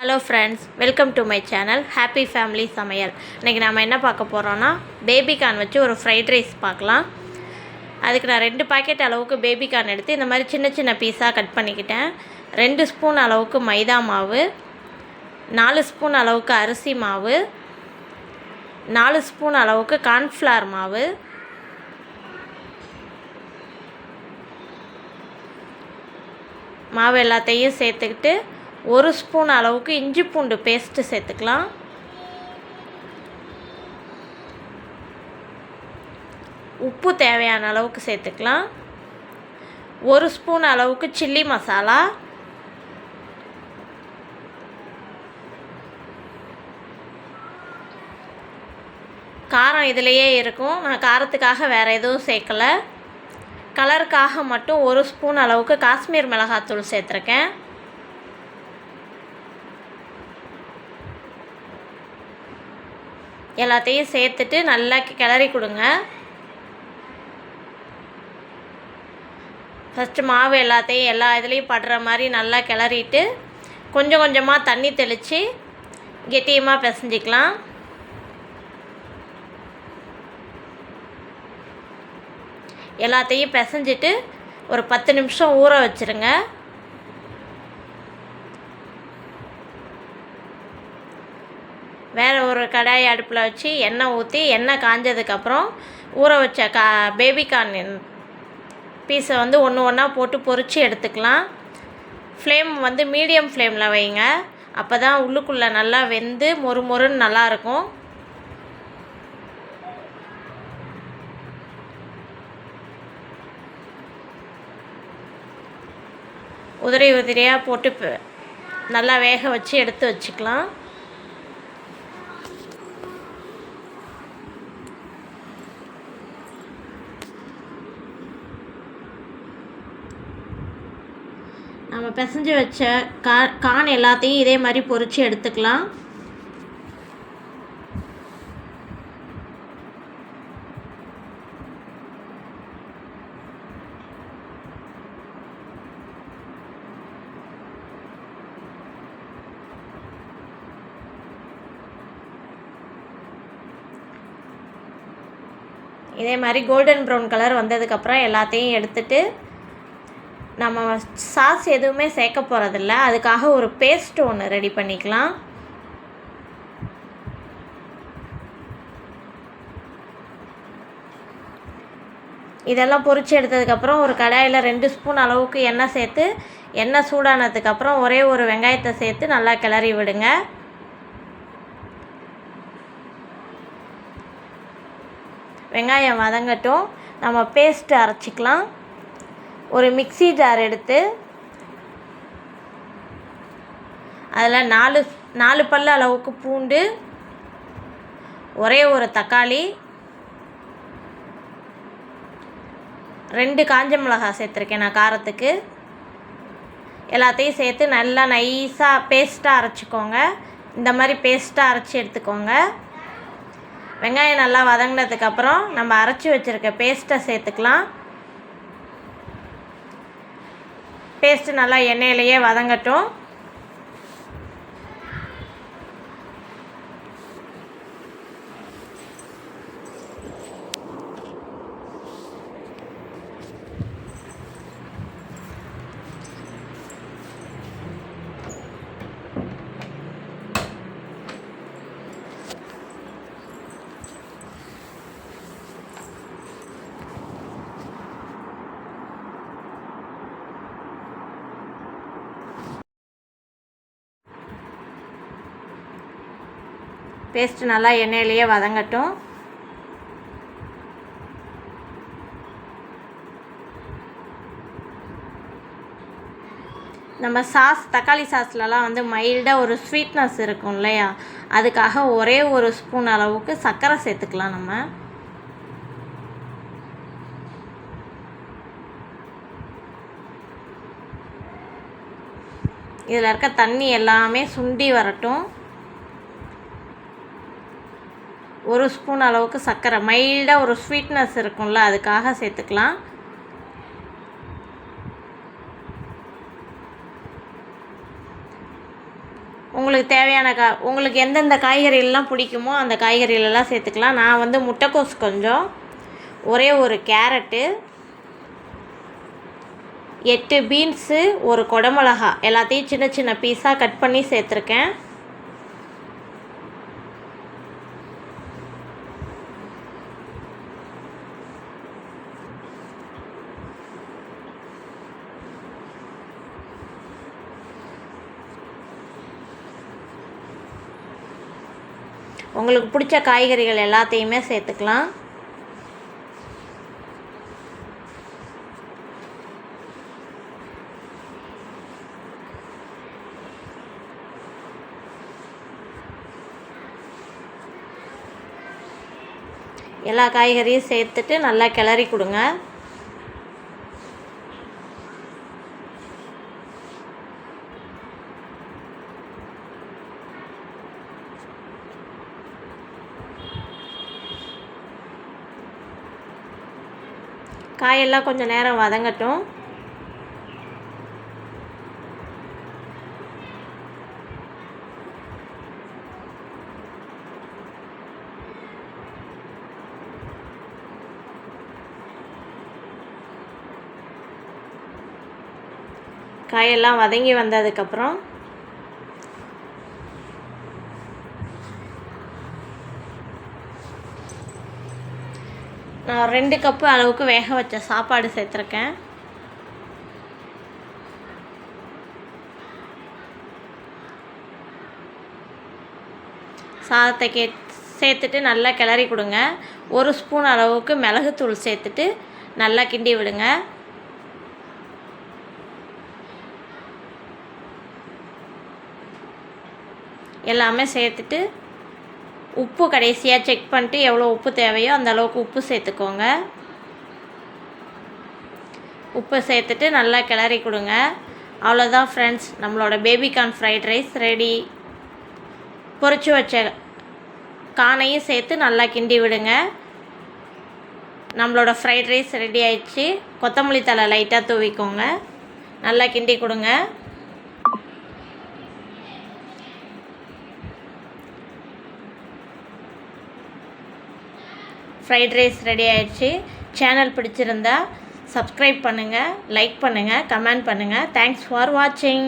Hello friends, welcome to my channel happy family சமையல். இன்றைக்கி நம்ம என்ன பார்க்க போகிறோன்னா பேபிகார்ன் வச்சு ஒரு ஃப்ரைட் ரைஸ் பார்க்கலாம். அதுக்கு நான் 2 பாக்கெட் அளவுக்கு பேபிகார்ன் எடுத்து இந்த மாதிரி சின்ன சின்ன பீஸாக கட் பண்ணிக்கிட்டேன். 2 ஸ்பூன் அளவுக்கு மைதா மாவு, 4 ஸ்பூன் அளவுக்கு அரிசி மாவு, 4 ஸ்பூன் அளவுக்கு கார்ன்ஃப்ளவர் மாவு, மாவு எல்லாத்தையும் சேர்த்துக்கிட்டு 1 ஸ்பூன் அளவுக்கு இஞ்சி பூண்டு பேஸ்ட்டு சேர்த்துக்கலாம். உப்பு தேவையான அளவுக்கு சேர்த்துக்கலாம். 1 ஸ்பூன் அளவுக்கு சில்லி மசாலா, காரம் இதிலையே இருக்கும். நான் காரத்துக்காக வேறு எதுவும் சேர்க்கலை. கலருக்காக மட்டும் 1 ஸ்பூன் அளவுக்கு காஷ்மீர் மிளகாத்தூள் சேர்த்துருக்கேன். எல்லாத்தையும் சேர்த்துட்டு நல்லா கிளறி கொடுங்க. ஃபஸ்ட்டு மாவு எல்லாத்தையும் எல்லா இதுலேயும் படுற மாதிரி நல்லா கிளறிட்டு கொஞ்சம் கொஞ்சமாக தண்ணி தெளித்து கெட்டியமாக பிசைஞ்சிக்கலாம். எல்லாத்தையும் பிசைஞ்சிட்டு ஒரு 10 நிமிஷம் ஊற வச்சுருங்க. வேறு ஒரு கடாய் அடுப்பில் வச்சு எண்ணெய் ஊற்றி எண்ணெய் காஞ்சதுக்கப்புறம் ஊற வச்ச பேபிகார்ன் பீஸை ஒன்று ஒன்றா போட்டு பொரித்து எடுத்துக்கலாம். ஃப்ளேம் மீடியம் ஃப்ளேமில் வைங்க. அப்போ தான் உள்ளுக்குள்ளே நல்லா வெந்து மொறு மொறுன்னு நல்லாயிருக்கும். உதிரி உதிரியாக போட்டு நல்லா வேக வச்சு எடுத்து வச்சுக்கலாம். நம்ம பிசைஞ்சு வச்ச கார்ன் எல்லாத்தையும் இதே மாதிரி பொரித்து எடுத்துக்கலாம். இதே மாதிரி கோல்டன் ப்ரௌன் கலர் வந்ததுக்கப்புறம் எல்லாத்தையும் எடுத்துட்டு நம்ம சாஸ் எதுவுமே சேர்க்க போகிறதில்ல. அதுக்காக ஒரு பேஸ்ட் ஒன்று ரெடி பண்ணிக்கலாம். இதெல்லாம் பொரித்து எடுத்ததுக்கப்புறம் ஒரு கடாயில் 2 ஸ்பூன் அளவுக்கு எண்ணெய் சேர்த்து எண்ணெய் சூடானதுக்கப்புறம் ஒரே ஒரு வெங்காயத்தை சேர்த்து நல்லா கிளறி விடுங்க. வெங்காயம் வதங்கட்டும். நம்ம பேஸ்ட்டு அரைச்சிக்கலாம். ஒரு மிக்ஸி ஜார் எடுத்து அதில் 4 பல் அளவுக்கு பூண்டு, ஒரே ஒரு தக்காளி, 2 காஞ்ச மிளகாய் சேர்த்துருக்கேன் நான் காரத்துக்கு. எல்லாத்தையும் சேர்த்து நல்லா நைஸாக பேஸ்ட்டாக அரைச்சிக்கோங்க. இந்த மாதிரி பேஸ்ட்டாக அரைச்சி எடுத்துக்கோங்க. வெங்காயம் நல்லா வதங்கினதுக்கப்புறம் நம்ம அரைச்சி வச்சுருக்க பேஸ்ட்டை சேர்த்துக்கலாம். பேஸ்ட்டு நல்லா எண்ணெயிலேயே வதங்கட்டும். பேஸ்ட்டு நல்லா எண்ணெயிலேயே வதங்கட்டும். நம்ம தக்காளி சாஸ்லலாம் மைல்டாக ஒரு ஸ்வீட்னஸ் இருக்கும் இல்லையா, அதுக்காக ஒரே ஒரு ஸ்பூன் அளவுக்கு சர்க்கரை சேர்த்துக்கலாம். நம்ம இதில் இருக்க தண்ணி எல்லாமே சுண்டி வரட்டும். 1 ஸ்பூன் அளவுக்கு சர்க்கரை, மைல்டாக ஒரு ஸ்வீட்னஸ் இருக்கும்ல, அதுக்காக சேர்த்துக்கலாம். உங்களுக்கு தேவையான உங்களுக்கு எந்தெந்த காய்கறிகள்லாம் பிடிக்குமோ அந்த காய்கறிகளெல்லாம் சேர்த்துக்கலாம். நான் வந்து முட்டைக்கோஸ் கொஞ்சம், ஒரே ஒரு கேரட்டு, 8 பீன்ஸு, ஒரு குடமிளகா எல்லாத்தையும் சின்ன சின்ன பீஸாக கட் பண்ணி சேர்த்துருக்கேன். உங்களுக்கு பிடிச்ச காய்கறிகள் எல்லாத்தையுமே சேர்த்துக்கலாம். எல்லா காய்கறியும் சேர்த்துட்டு நல்லா கிளறி கொடுங்க. காயெல்லாம் கொஞ்சம் நேரம் வதங்கட்டும். காயெல்லாம் வதங்கி வந்ததுக்கப்புறம் நான் 2 கப்பு அளவுக்கு வேக வச்ச சாப்பாடு சேர்த்துருக்கேன். சாதத்தை சேர்த்துட்டு நல்லா கிளறி கொடுங்க. 1 ஸ்பூன் அளவுக்கு மிளகுத்தூள் சேர்த்துட்டு நல்லா கிண்டி விடுங்க. எல்லாமே சேர்த்துட்டு உப்பு கடைசியாக செக் பண்ணிட்டு எவ்வளோ உப்பு தேவையோ அந்த அளவுக்கு உப்பு சேர்த்துக்கோங்க. உப்பு சேர்த்துட்டு நல்லா கிளறி கொடுங்க. அவ்வளோதான் ஃப்ரெண்ட்ஸ், நம்மளோட பேபிகார்ன் ஃப்ரைட் ரைஸ் ரெடி. பொரிச்சு வச்ச கானையும் சேர்த்து நல்லா கிண்டி விடுங்க. நம்மளோட ஃப்ரைட் ரைஸ் ரெடி ஆயிடுச்சு. கொத்தமல்லி தழை லைட்டாக தூவிக்கோங்க. நல்லா கிண்டி கொடுங்க. ஃப்ரைட் ரைஸ் ரெடி ஆயிடுச்சு. சேனல் பிடிச்சிருந்தா சப்ஸ்கிரைப் பண்ணுங்கள், லைக் பண்ணுங்கள், கமெண்ட் பண்ணுங்கள். தேங்க்ஸ் ஃபார் வாட்சிங்.